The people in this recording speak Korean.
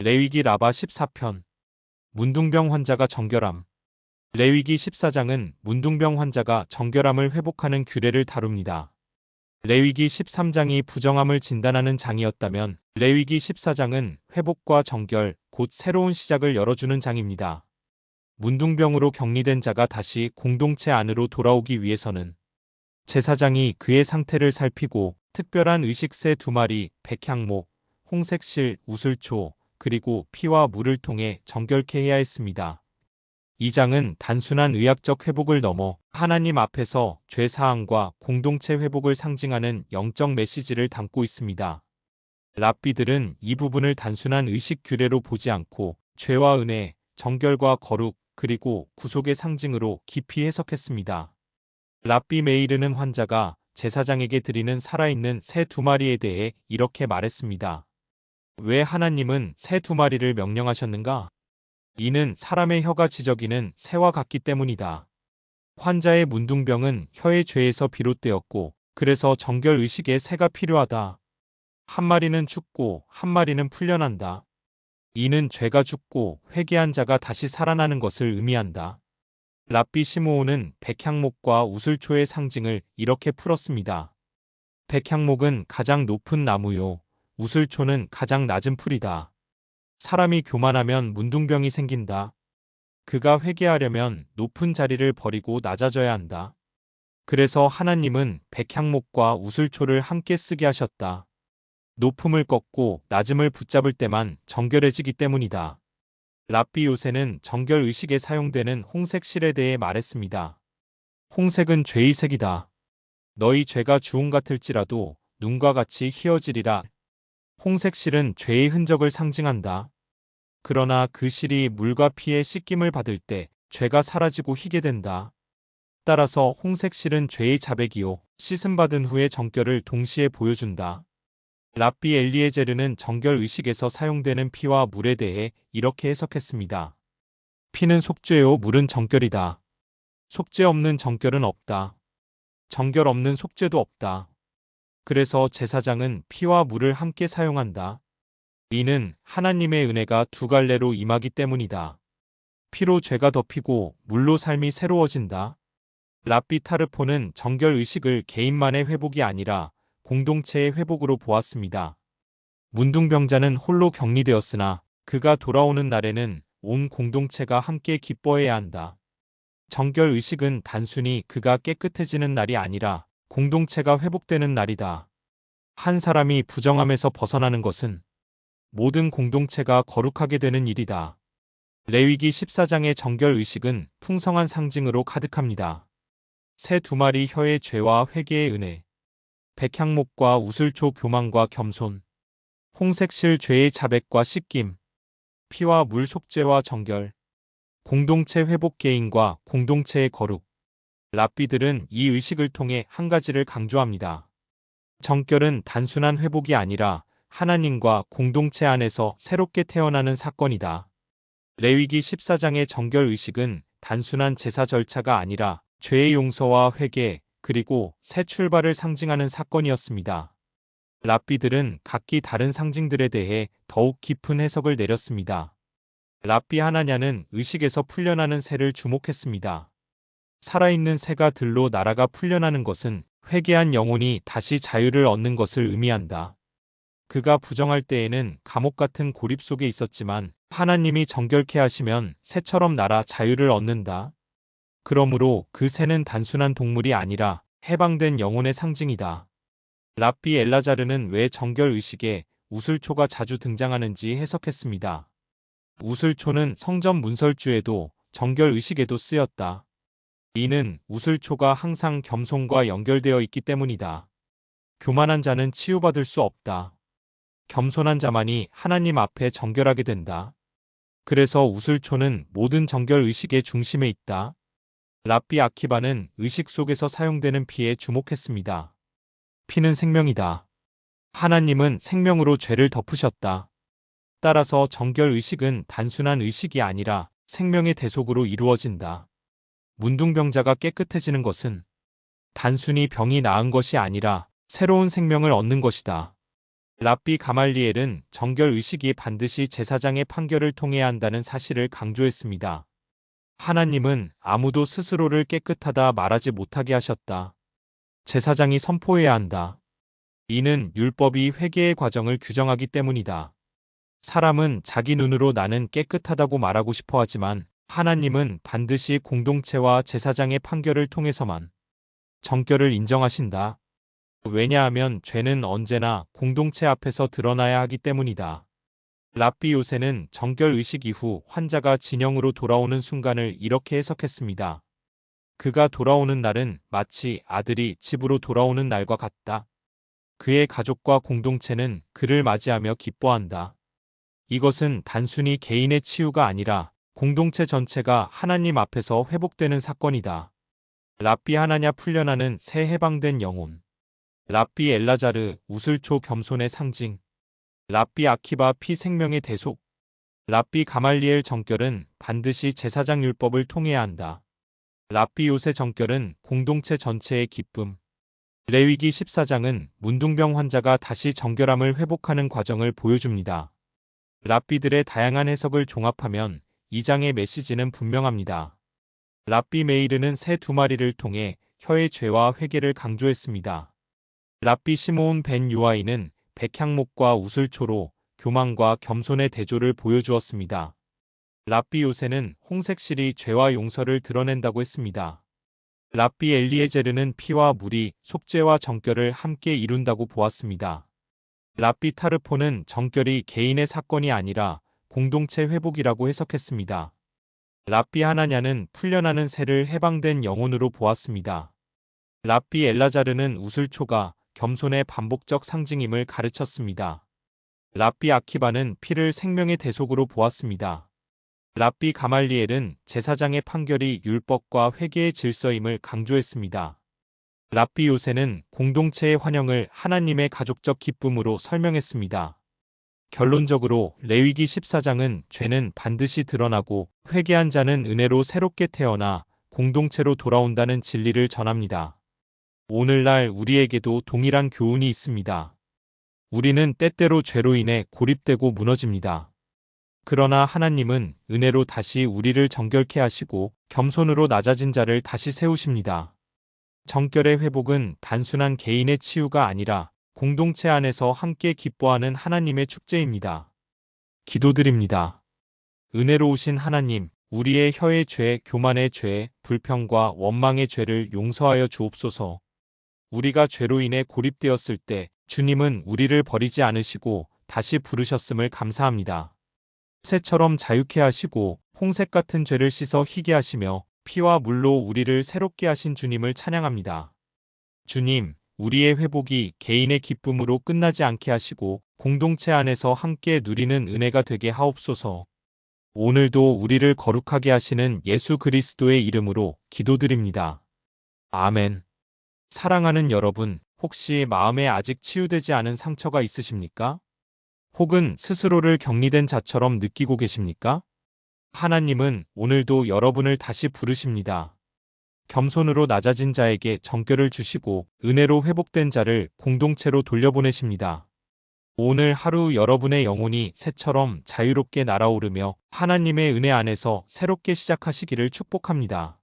레위기 라바 14편 문둥병 환자가 정결함. 레위기 14장은 문둥병 환자가 정결함을 회복하는 규례를 다룹니다. 레위기 13장이 부정함을 진단하는 장이었다면 레위기 14장은 회복과 정결, 곧 새로운 시작을 열어주는 장입니다. 문둥병으로 격리된 자가 다시 공동체 안으로 돌아오기 위해서는 제사장이 그의 상태를 살피고 특별한 의식새 2마리, 백향목, 홍색실, 우슬초, 그리고 피와 물을 통해 정결케 해야 했습니다. 이 장은 단순한 의학적 회복을 넘어 하나님 앞에서 죄 사함과 공동체 회복을 상징하는 영적 메시지를 담고 있습니다. 랍비들은 이 부분을 단순한 의식 규례로 보지 않고 죄와 은혜, 정결과 거룩, 그리고 구속의 상징으로 깊이 해석했습니다. 랍비 메이르는 환자가 제사장에게 드리는 살아있는 새 2마리에 대해 이렇게 말했습니다. 왜 하나님은 새 2마리를 명령하셨는가? 이는 사람의 혀가 지저귀는 새와 같기 때문이다. 환자의 문둥병은 혀의 죄에서 비롯되었고 그래서 정결 의식에 새가 필요하다. 한 마리는 죽고 한 마리는 풀려난다. 이는 죄가 죽고 회개한 자가 다시 살아나는 것을 의미한다. 랍비 시므온은 백향목과 우슬초의 상징을 이렇게 풀었습니다. 백향목은 가장 높은 나무요. 우슬초는 가장 낮은 풀이다. 사람이 교만하면 문둥병이 생긴다. 그가 회개하려면 높은 자리를 버리고 낮아져야 한다. 그래서 하나님은 백향목과 우슬초를 함께 쓰게 하셨다. 높음을 꺾고 낮음을 붙잡을 때만 정결해지기 때문이다. 랍비 요새는 정결 의식에 사용되는 홍색 실에 대해 말했습니다. 홍색은 죄의 색이다. 너희 죄가 주홍 같을지라도 눈과 같이 희어지리라. 홍색 실은 죄의 흔적을 상징한다. 그러나 그 실이 물과 피의 씻김을 받을 때 죄가 사라지고 희게 된다. 따라서 홍색 실은 죄의 자백이요 씻음받은 후의 정결을 동시에 보여준다. 랍비 엘리에제르는 정결 의식에서 사용되는 피와 물에 대해 이렇게 해석했습니다. 피는 속죄요 물은 정결이다. 속죄 없는 정결은 없다. 정결 없는 속죄도 없다. 그래서 제사장은 피와 물을 함께 사용한다. 이는 하나님의 은혜가 2갈래로 임하기 때문이다. 피로 죄가 덮이고 물로 삶이 새로워진다. 랍비 타르포는 정결 의식을 개인만의 회복이 아니라 공동체의 회복으로 보았습니다. 문둥병자는 홀로 격리되었으나 그가 돌아오는 날에는 온 공동체가 함께 기뻐해야 한다. 정결 의식은 단순히 그가 깨끗해지는 날이 아니라 공동체가 회복되는 날이다. 한 사람이 부정함에서 벗어나는 것은 모든 공동체가 거룩하게 되는 일이다. 레위기 14장의 정결 의식은 풍성한 상징으로 가득합니다. 새 2마리 혀의 죄와 회개의 은혜, 백향목과 우슬초 교만과 겸손, 홍색실 죄의 자백과 씻김, 피와 물 속죄와 정결, 공동체 회복 개인과 공동체의 거룩. 랍비들은 이 의식을 통해 한 가지를 강조합니다. 정결은 단순한 회복이 아니라 하나님과 공동체 안에서 새롭게 태어나는 사건이다. 레위기 14장의 정결 의식은 단순한 제사 절차가 아니라 죄의 용서와 회개, 그리고 새 출발을 상징하는 사건이었습니다. 랍비들은 각기 다른 상징들에 대해 더욱 깊은 해석을 내렸습니다. 랍비 하나냐는 의식에서 풀려나는 새를 주목했습니다. 살아있는 새가 들로 날아가 풀려나는 것은 회개한 영혼이 다시 자유를 얻는 것을 의미한다. 그가 부정할 때에는 감옥 같은 고립 속에 있었지만 하나님이 정결케 하시면 새처럼 날아 자유를 얻는다. 그러므로 그 새는 단순한 동물이 아니라 해방된 영혼의 상징이다. 랍비 엘라자르는 왜 정결 의식에 우슬초가 자주 등장하는지 해석했습니다. 우슬초는 성전 문설주에도 정결 의식에도 쓰였다. 이는 우슬초가 항상 겸손과 연결되어 있기 때문이다. 교만한 자는 치유받을 수 없다. 겸손한 자만이 하나님 앞에 정결하게 된다. 그래서 우슬초는 모든 정결 의식의 중심에 있다. 랍비 아키바는 의식 속에서 사용되는 피에 주목했습니다. 피는 생명이다. 하나님은 생명으로 죄를 덮으셨다. 따라서 정결 의식은 단순한 의식이 아니라 생명의 대속으로 이루어진다. 문둥병자가 깨끗해지는 것은 단순히 병이 나은 것이 아니라 새로운 생명을 얻는 것이다. 랍비 가말리엘은 정결 의식이 반드시 제사장의 판결을 통해야 한다는 사실을 강조했습니다. 하나님은 아무도 스스로를 깨끗하다 말하지 못하게 하셨다. 제사장이 선포해야 한다. 이는 율법이 회개의 과정을 규정하기 때문이다. 사람은 자기 눈으로 나는 깨끗하다고 말하고 싶어 하지만 하나님은 반드시 공동체와 제사장의 판결을 통해서만 정결을 인정하신다. 왜냐하면 죄는 언제나 공동체 앞에서 드러나야 하기 때문이다. 랍비 요새는 정결 의식 이후 환자가 진영으로 돌아오는 순간을 이렇게 해석했습니다. 그가 돌아오는 날은 마치 아들이 집으로 돌아오는 날과 같다. 그의 가족과 공동체는 그를 맞이하며 기뻐한다. 이것은 단순히 개인의 치유가 아니라 공동체 전체가 하나님 앞에서 회복되는 사건이다. 랍비 하나냐 풀려나는 새 해방된 영혼. 랍비 엘라자르 우슬초 겸손의 상징. 랍비 아키바 피 생명의 대속. 랍비 가말리엘 정결은 반드시 제사장 율법을 통해야 한다. 랍비 요새 정결은 공동체 전체의 기쁨. 레위기 14장은 문둥병 환자가 다시 정결함을 회복하는 과정을 보여줍니다. 랍비들의 다양한 해석을 종합하면 이 장의 메시지는 분명합니다. 랍비 메이르는 새 두 마리를 통해 혀의 죄와 회개를 강조했습니다. 랍비 시므온 벤 요아이는 백향목과 우슬초로 교만과 겸손의 대조를 보여주었습니다. 랍비 요새는 홍색실이 죄와 용서를 드러낸다고 했습니다. 랍비 엘리에제르는 피와 물이 속죄와 정결을 함께 이룬다고 보았습니다. 랍비 타르포는 정결이 개인의 사건이 아니라 공동체 회복이라고 해석했습니다. 랍비 하나냐는 풀려나는 새를 해방된 영혼으로 보았습니다. 랍비 엘라자르는 우슬초가 겸손의 반복적 상징임을 가르쳤습니다. 랍비 아키바는 피를 생명의 대속으로 보았습니다. 랍비 가말리엘은 제사장의 판결이 율법과 회개의 질서임을 강조했습니다. 랍비 요새는 공동체의 환영을 하나님의 가족적 기쁨으로 설명했습니다. 결론적으로 레위기 14장은 죄는 반드시 드러나고 회개한 자는 은혜로 새롭게 태어나 공동체로 돌아온다는 진리를 전합니다. 오늘날 우리에게도 동일한 교훈이 있습니다. 우리는 때때로 죄로 인해 고립되고 무너집니다. 그러나 하나님은 은혜로 다시 우리를 정결케 하시고 겸손으로 낮아진 자를 다시 세우십니다. 정결의 회복은 단순한 개인의 치유가 아니라 공동체 안에서 함께 기뻐하는 하나님의 축제입니다. 기도드립니다. 은혜로우신 하나님, 우리의 혀의 죄, 교만의 죄, 불평과 원망의 죄를 용서하여 주옵소서. 우리가 죄로 인해 고립되었을 때 주님은 우리를 버리지 않으시고 다시 부르셨음을 감사합니다. 새처럼 자유케 하시고 홍색 같은 죄를 씻어 희게 하시며 피와 물로 우리를 새롭게 하신 주님을 찬양합니다. 주님, 우리의 회복이 개인의 기쁨으로 끝나지 않게 하시고 공동체 안에서 함께 누리는 은혜가 되게 하옵소서. 오늘도 우리를 거룩하게 하시는 예수 그리스도의 이름으로 기도드립니다. 아멘. 사랑하는 여러분, 혹시 마음에 아직 치유되지 않은 상처가 있으십니까? 혹은 스스로를 격리된 자처럼 느끼고 계십니까? 하나님은 오늘도 여러분을 다시 부르십니다. 겸손으로 낮아진 자에게 정결을 주시고 은혜로 회복된 자를 공동체로 돌려보내십니다. 오늘 하루 여러분의 영혼이 새처럼 자유롭게 날아오르며 하나님의 은혜 안에서 새롭게 시작하시기를 축복합니다.